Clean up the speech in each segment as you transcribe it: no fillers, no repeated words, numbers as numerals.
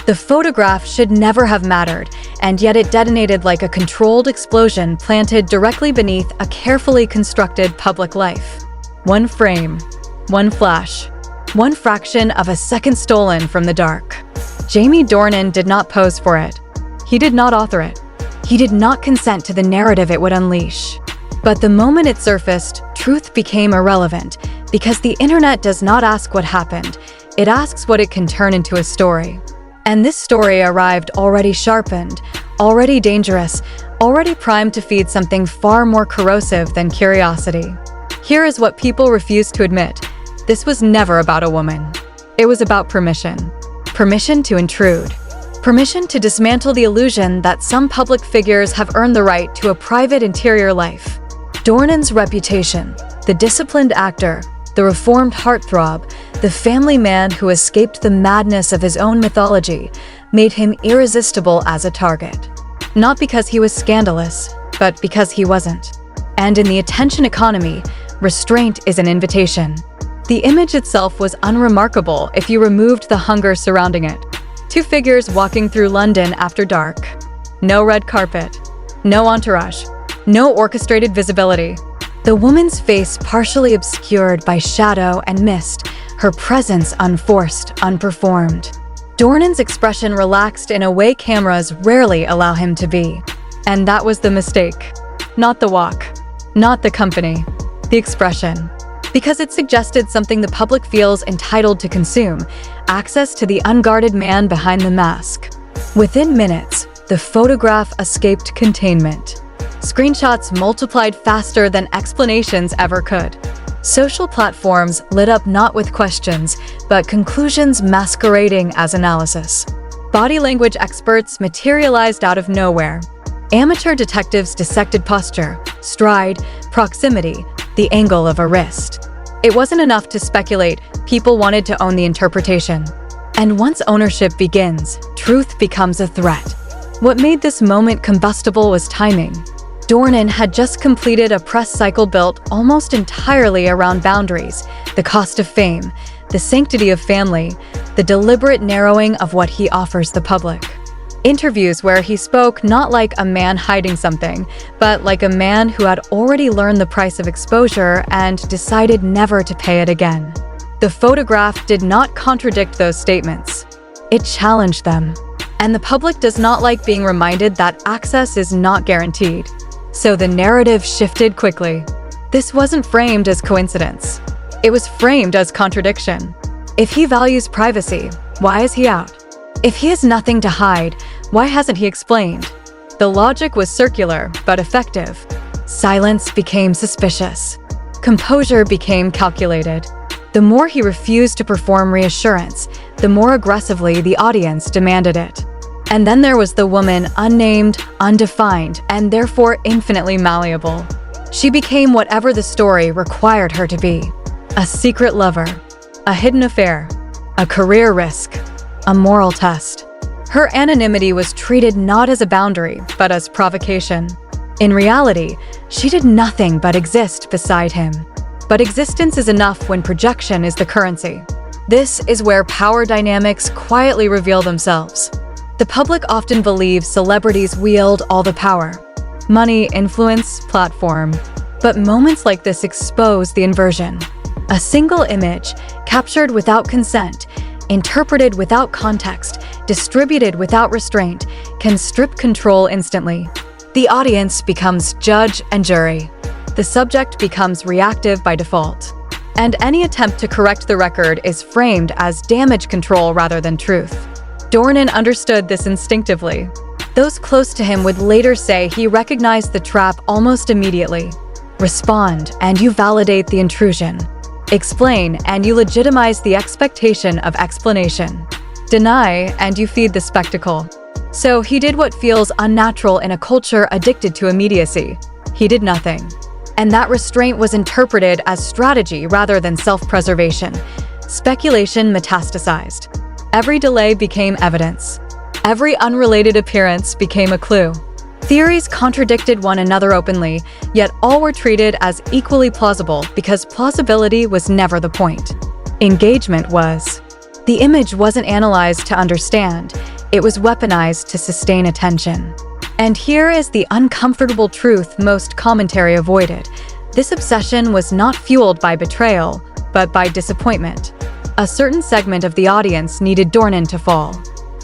The photograph should never have mattered, and yet it detonated like a controlled explosion planted directly beneath a carefully constructed public life. One frame, one flash, one fraction of a second stolen from the dark. Jamie Dornan did not pose for it. He did not author it. He did not consent to the narrative it would unleash. But the moment it surfaced, truth became irrelevant, because the internet does not ask what happened, it asks what it can turn into a story. And this story arrived already sharpened, already dangerous, already primed to feed something far more corrosive than curiosity. Here is what people refuse to admit. This was never about a woman. It was about permission. Permission to intrude. Permission to dismantle the illusion that some public figures have earned the right to a private interior life. Dornan's reputation, the disciplined actor, the reformed heartthrob, the family man who escaped the madness of his own mythology, made him irresistible as a target. Not because he was scandalous, but because he wasn't. And in the attention economy, restraint is an invitation. The image itself was unremarkable if you removed the hunger surrounding it. Two figures walking through London after dark. No red carpet. No entourage. No orchestrated visibility. The woman's face partially obscured by shadow and mist, her presence unforced, unperformed. Dornan's expression relaxed in a way cameras rarely allow him to be. And that was the mistake. Not the walk. Not the company. The expression. Because it suggested something the public feels entitled to consume, access to the unguarded man behind the mask. Within minutes, the photograph escaped containment. Screenshots multiplied faster than explanations ever could. Social platforms lit up not with questions, but conclusions masquerading as analysis. Body language experts materialized out of nowhere. Amateur detectives dissected posture, stride, proximity, the angle of a wrist. It wasn't enough to speculate, people wanted to own the interpretation. And once ownership begins, truth becomes a threat. What made this moment combustible was timing. Dornan had just completed a press cycle built almost entirely around boundaries, the cost of fame, the sanctity of family, the deliberate narrowing of what he offers the public. Interviews where he spoke not like a man hiding something, but like a man who had already learned the price of exposure and decided never to pay it again. The photograph did not contradict those statements. It challenged them. And the public does not like being reminded that access is not guaranteed. So the narrative shifted quickly. This wasn't framed as coincidence. It was framed as contradiction. If he values privacy, why is he out? If he has nothing to hide, why hasn't he explained? The logic was circular, but effective. Silence became suspicious. Composure became calculated. The more he refused to perform reassurance, the more aggressively the audience demanded it. And then there was the woman, unnamed, undefined, and therefore infinitely malleable. She became whatever the story required her to be. A secret lover, a hidden affair, a career risk, a moral test. Her anonymity was treated not as a boundary, but as provocation. In reality, she did nothing but exist beside him. But existence is enough when projection is the currency. This is where power dynamics quietly reveal themselves. The public often believes celebrities wield all the power. Money, influence, platform. But moments like this expose the inversion. A single image, captured without consent, interpreted without context, distributed without restraint, can strip control instantly. The audience becomes judge and jury. The subject becomes reactive by default. And any attempt to correct the record is framed as damage control rather than truth. Dornan understood this instinctively. Those close to him would later say he recognized the trap almost immediately. Respond, and you validate the intrusion. Explain, and you legitimize the expectation of explanation. Deny, and you feed the spectacle. So he did what feels unnatural in a culture addicted to immediacy. He did nothing. And that restraint was interpreted as strategy rather than self-preservation. Speculation metastasized. Every delay became evidence. Every unrelated appearance became a clue. Theories contradicted one another openly, yet all were treated as equally plausible because plausibility was never the point. Engagement was. The image wasn't analyzed to understand, It was weaponized to sustain attention. And here is the uncomfortable truth most commentary avoided. This obsession was not fueled by betrayal, but by disappointment. A certain segment of the audience needed Dornan to fall.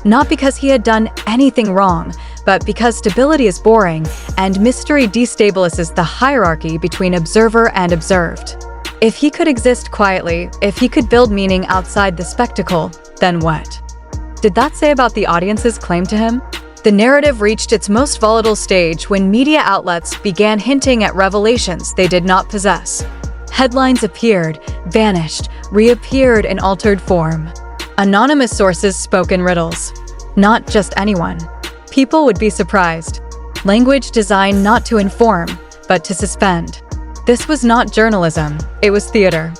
Not because he had done anything wrong, but because stability is boring and mystery destabilizes the hierarchy between observer and observed. If he could exist quietly, if he could build meaning outside the spectacle, then what? Did that say about the audience's claim to him? The narrative reached its most volatile stage when media outlets began hinting at revelations they did not possess. Headlines appeared, vanished, reappeared in altered form. Anonymous sources spoke in riddles. Not just anyone. People would be surprised. Language designed not to inform, but to suspend. This was not journalism, it was theater.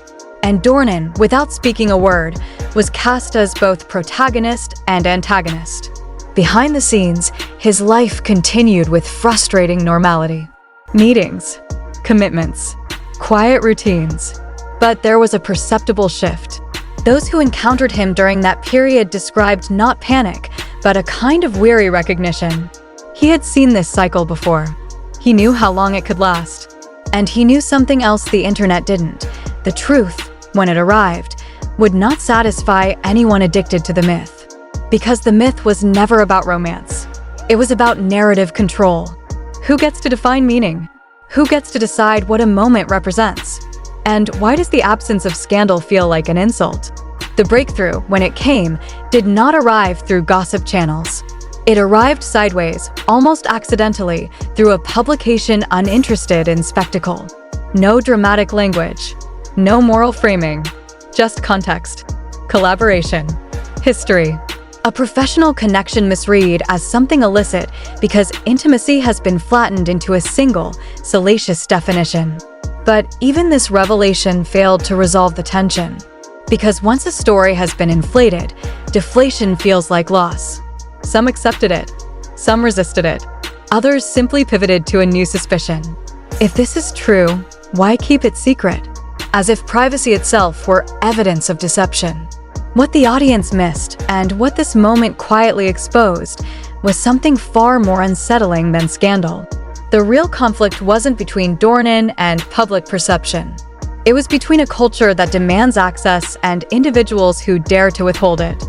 And Dornan, without speaking a word, was cast as both protagonist and antagonist. Behind the scenes, his life continued with frustrating normality. Meetings, commitments, quiet routines. But there was a perceptible shift. Those who encountered him during that period described not panic, but a kind of weary recognition. He had seen this cycle before. He knew how long it could last. And he knew something else the internet didn't. The truth, when it arrived, would not satisfy anyone addicted to the myth. Because the myth was never about romance. It was about narrative control. Who gets to define meaning? Who gets to decide what a moment represents? And why does the absence of scandal feel like an insult? The breakthrough, when it came, did not arrive through gossip channels. It arrived sideways, almost accidentally, through a publication uninterested in spectacle. No dramatic language, no moral framing, just context, collaboration, history. A professional connection misread as something illicit because intimacy has been flattened into a single, salacious definition. But even this revelation failed to resolve the tension. Because once a story has been inflated, deflation feels like loss. Some accepted it, some resisted it, others simply pivoted to a new suspicion. If this is true, why keep it secret? As if privacy itself were evidence of deception. What the audience missed, and what this moment quietly exposed, was something far more unsettling than scandal. The real conflict wasn't between Dornan and public perception. It was between a culture that demands access and individuals who dare to withhold it.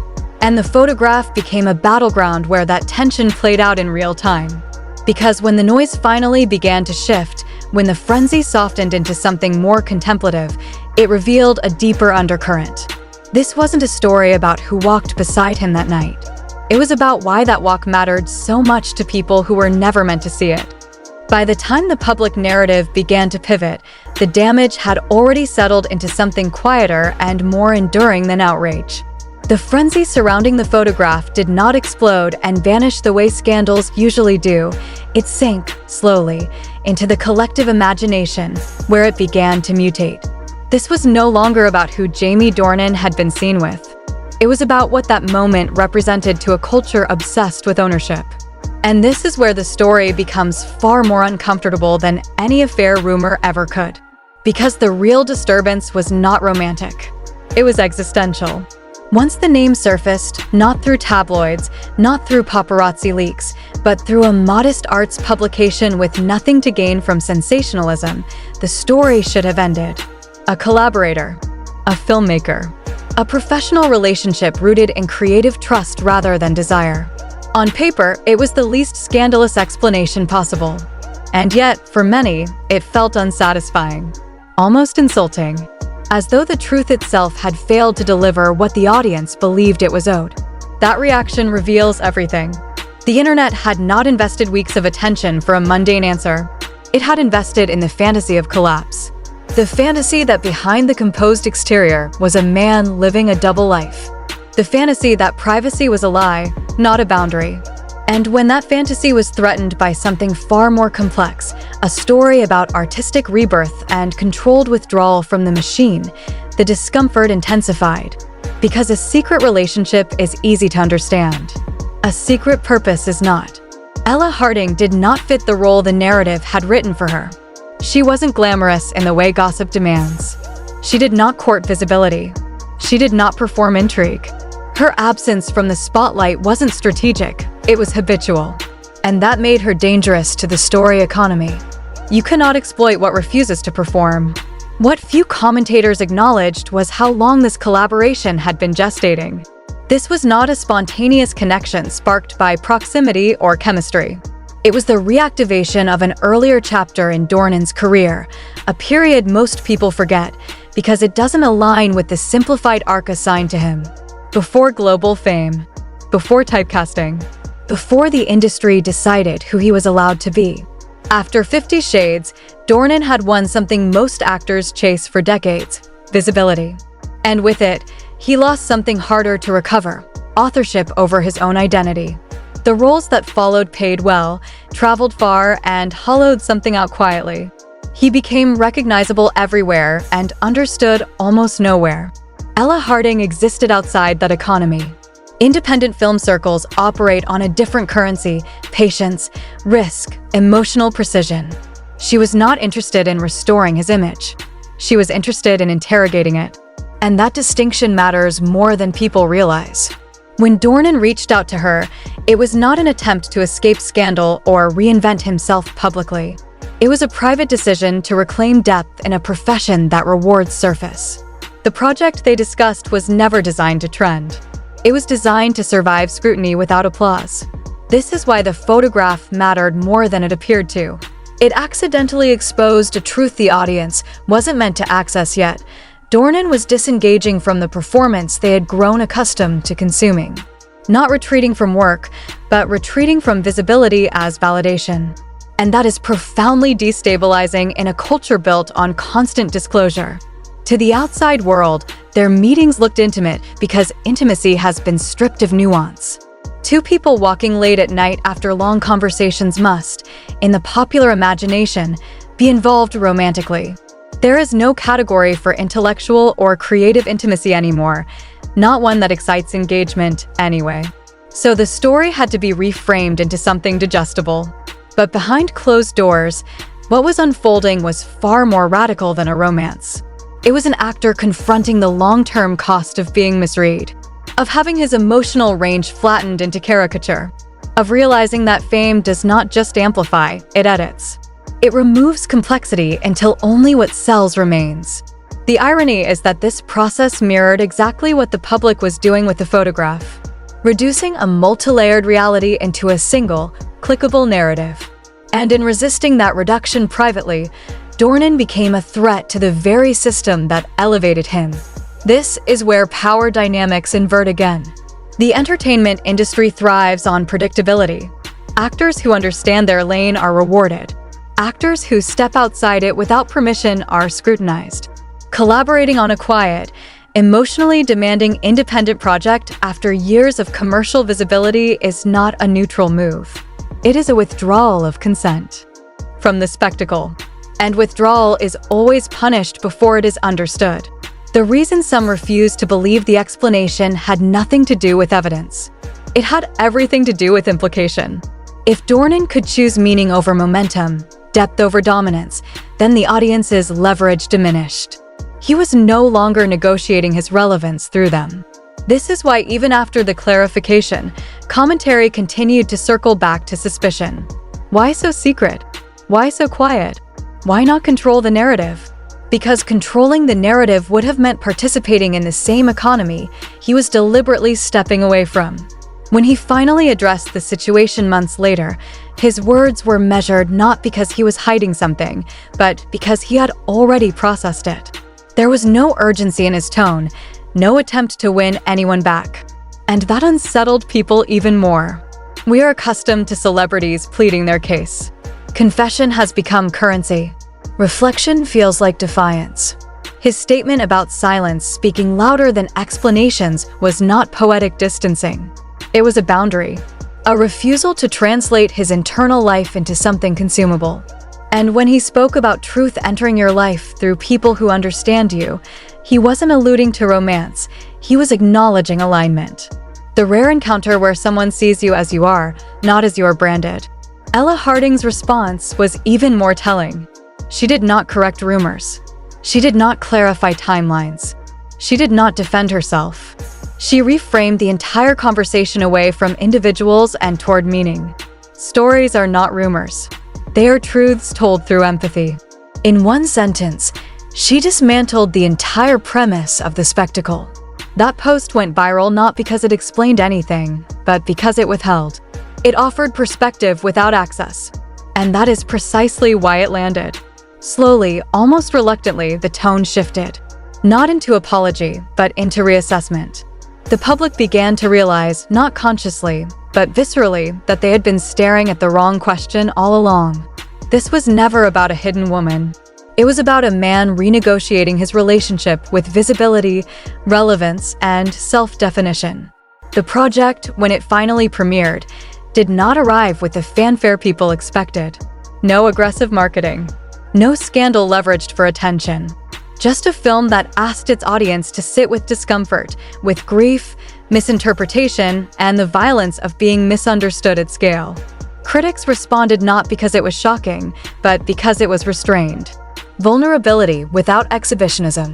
And the photograph became a battleground where that tension played out in real time. Because when the noise finally began to shift, when the frenzy softened into something more contemplative, it revealed a deeper undercurrent. This wasn't a story about who walked beside him that night. It was about why that walk mattered so much to people who were never meant to see it. By the time the public narrative began to pivot, the damage had already settled into something quieter and more enduring than outrage. The frenzy surrounding the photograph did not explode and vanish the way scandals usually do. It sank, slowly, into the collective imagination, where it began to mutate. This was no longer about who Jamie Dornan had been seen with. It was about what that moment represented to a culture obsessed with ownership. And this is where the story becomes far more uncomfortable than any affair rumor ever could. Because the real disturbance was not romantic. It was existential. Once the name surfaced, not through tabloids, not through paparazzi leaks, but through a modest arts publication with nothing to gain from sensationalism, the story should have ended. A collaborator, a filmmaker, a professional relationship rooted in creative trust rather than desire. On paper, it was the least scandalous explanation possible. And yet, for many, it felt unsatisfying, almost insulting, as though the truth itself had failed to deliver what the audience believed it was owed. That reaction reveals everything. The internet had not invested weeks of attention for a mundane answer. It had invested in the fantasy of collapse. The fantasy that behind the composed exterior was a man living a double life. The fantasy that privacy was a lie, not a boundary. And when that fantasy was threatened by something far more complex, a story about artistic rebirth and controlled withdrawal from the machine, the discomfort intensified. Because a secret relationship is easy to understand. A secret purpose is not. Ella Harding did not fit the role the narrative had written for her. She wasn't glamorous in the way gossip demands. She did not court visibility. She did not perform intrigue. Her absence from the spotlight wasn't strategic, it was habitual. And that made her dangerous to the story economy. You cannot exploit what refuses to perform. What few commentators acknowledged was how long this collaboration had been gestating. This was not a spontaneous connection sparked by proximity or chemistry. It was the reactivation of an earlier chapter in Dornan's career, a period most people forget because it doesn't align with the simplified arc assigned to him. Before global fame, before typecasting, before the industry decided who he was allowed to be. After 50 Shades, Dornan had won something most actors chase for decades: visibility. And with it, he lost something harder to recover: authorship over his own identity. The roles that followed paid well, traveled far, and hollowed something out quietly. He became recognizable everywhere and understood almost nowhere. Ella Harding existed outside that economy. Independent film circles operate on a different currency: patience, risk, emotional precision. She was not interested in restoring his image. She was interested in interrogating it. And that distinction matters more than people realize. When Dornan reached out to her, it was not an attempt to escape scandal or reinvent himself publicly. It was a private decision to reclaim depth in a profession that rewards surface. The project they discussed was never designed to trend. It was designed to survive scrutiny without applause. This is why the photograph mattered more than it appeared to. It accidentally exposed a truth the audience wasn't meant to access yet. Dornan was disengaging from the performance they had grown accustomed to consuming. Not retreating from work, but retreating from visibility as validation. And that is profoundly destabilizing in a culture built on constant disclosure. To the outside world, their meetings looked intimate because intimacy has been stripped of nuance. Two people walking late at night after long conversations must, in the popular imagination, be involved romantically. There is no category for intellectual or creative intimacy anymore, not one that excites engagement anyway. So the story had to be reframed into something digestible. But behind closed doors, what was unfolding was far more radical than a romance. It was an actor confronting the long-term cost of being misread, of having his emotional range flattened into caricature, of realizing that fame does not just amplify, it edits. It removes complexity until only what sells remains. The irony is that this process mirrored exactly what the public was doing with the photograph, reducing a multi-layered reality into a single, clickable narrative. And in resisting that reduction privately, Dornan became a threat to the very system that elevated him. This is where power dynamics invert again. The entertainment industry thrives on predictability. Actors who understand their lane are rewarded. Actors who step outside it without permission are scrutinized. Collaborating on a quiet, emotionally demanding independent project after years of commercial visibility is not a neutral move. It is a withdrawal of consent from the spectacle. And withdrawal is always punished before it is understood. The reason some refuse to believe the explanation had nothing to do with evidence. It had everything to do with implication. If Dornan could choose meaning over momentum, depth over dominance, then the audience's leverage diminished. He was no longer negotiating his relevance through them. This is why even after the clarification, commentary continued to circle back to suspicion. Why so secret? Why so quiet? Why not control the narrative? Because controlling the narrative would have meant participating in the same economy he was deliberately stepping away from. When he finally addressed the situation months later, his words were measured not because he was hiding something, but because he had already processed it. There was no urgency in his tone, no attempt to win anyone back. And that unsettled people even more. We are accustomed to celebrities pleading their case. Confession has become currency. Reflection feels like defiance. His statement about silence speaking louder than explanations was not poetic distancing. It was a boundary, a refusal to translate his internal life into something consumable. And when he spoke about truth entering your life through people who understand you, he wasn't alluding to romance, he was acknowledging alignment. The rare encounter where someone sees you as you are, not as you are branded. Ella Harding's response was even more telling. She did not correct rumors. She did not clarify timelines. She did not defend herself. She reframed the entire conversation away from individuals and toward meaning. Stories are not rumors. They are truths told through empathy. In one sentence, she dismantled the entire premise of the spectacle. That post went viral not because it explained anything, but because it withheld. It offered perspective without access. And that is precisely why it landed. Slowly, almost reluctantly, the tone shifted. Not into apology, but into reassessment. The public began to realize, not consciously, but viscerally, that they had been staring at the wrong question all along. This was never about a hidden woman. It was about a man renegotiating his relationship with visibility, relevance, and self-definition. The project, when it finally premiered, did not arrive with the fanfare people expected. No aggressive marketing. No scandal leveraged for attention. Just a film that asked its audience to sit with discomfort, with grief, misinterpretation, and the violence of being misunderstood at scale. Critics responded not because it was shocking, but because it was restrained. Vulnerability without exhibitionism.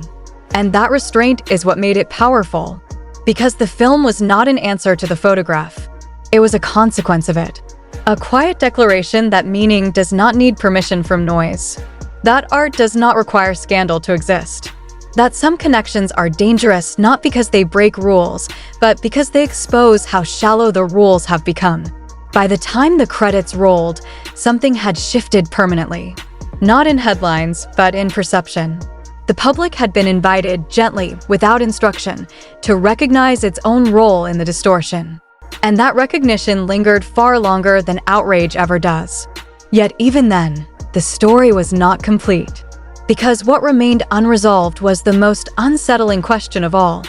And that restraint is what made it powerful. Because the film was not an answer to the photograph. It was a consequence of it. A quiet declaration that meaning does not need permission from noise. That art does not require scandal to exist. That some connections are dangerous not because they break rules, but because they expose how shallow the rules have become. By the time the credits rolled, something had shifted permanently. Not in headlines, but in perception. The public had been invited gently, without instruction, to recognize its own role in the distortion. And that recognition lingered far longer than outrage ever does. Yet even then, the story was not complete. Because what remained unresolved was the most unsettling question of all.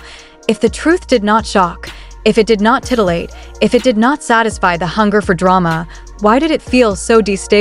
If the truth did not shock, if it did not titillate, if it did not satisfy the hunger for drama, why did it feel so destabilizing?